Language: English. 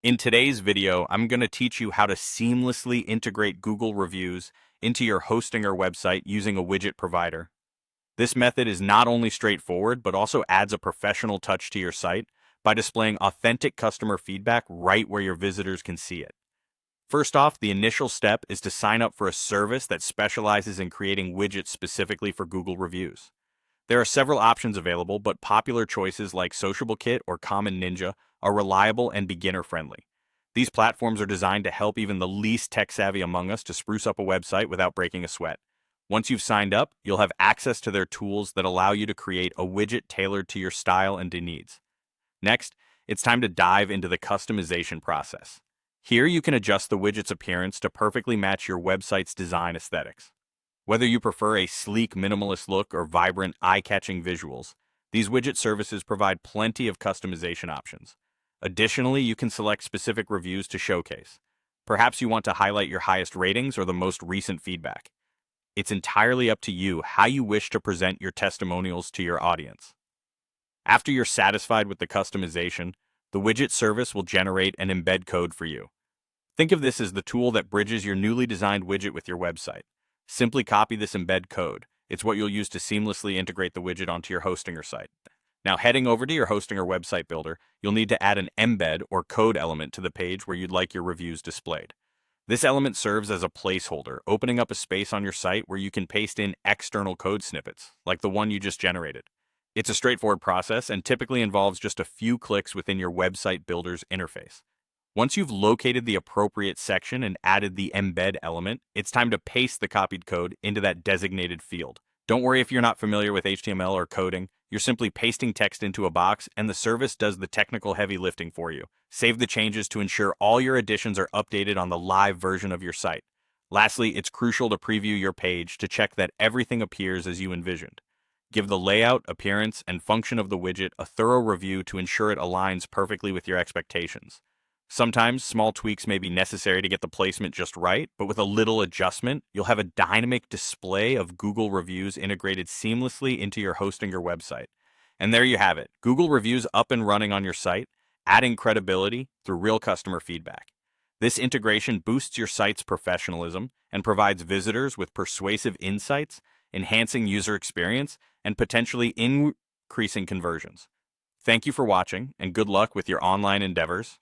In today's video, I'm going to teach you how to seamlessly integrate Google reviews into your hosting or website using a widget provider. This method is not only straightforward, but also adds a professional touch to your site by displaying authentic customer feedback right where your visitors can see it. First off, the initial step is to sign up for a service that specializes in creating widgets specifically for Google reviews. There are several options available, but popular choices like SociableKit or Common Ninja are reliable and beginner-friendly. These platforms are designed to help even the least tech-savvy among us to spruce up a website without breaking a sweat. Once you've signed up, you'll have access to their tools that allow you to create a widget tailored to your style and needs. Next, it's time to dive into the customization process. Here you can adjust the widget's appearance to perfectly match your website's design aesthetics. Whether you prefer a sleek, minimalist look or vibrant, eye-catching visuals, these widget services provide plenty of customization options. Additionally, you can select specific reviews to showcase. Perhaps you want to highlight your highest ratings or the most recent feedback. It's entirely up to you how you wish to present your testimonials to your audience. After you're satisfied with the customization, the widget service will generate an embed code for you. Think of this as the tool that bridges your newly designed widget with your website. Simply copy this embed code. It's what you'll use to seamlessly integrate the widget onto your hosting or site. Now, heading over to your hosting or website builder, you'll need to add an embed or code element to the page where you'd like your reviews displayed. This element serves as a placeholder, opening up a space on your site where you can paste in external code snippets, like the one you just generated. It's a straightforward process and typically involves just a few clicks within your website builder's interface. Once you've located the appropriate section and added the embed element, it's time to paste the copied code into that designated field. Don't worry if you're not familiar with HTML or coding. You're simply pasting text into a box, and the service does the technical heavy lifting for you. Save the changes to ensure all your additions are updated on the live version of your site. Lastly, it's crucial to preview your page to check that everything appears as you envisioned. Give the layout, appearance, and function of the widget a thorough review to ensure it aligns perfectly with your expectations. Sometimes small tweaks may be necessary to get the placement just right, but with a little adjustment, you'll have a dynamic display of Google reviews integrated seamlessly into your hosting or website. And there you have it, Google reviews up and running on your site, adding credibility through real customer feedback. This integration boosts your site's professionalism and provides visitors with persuasive insights, enhancing user experience, and potentially increasing conversions. Thank you for watching, and good luck with your online endeavors.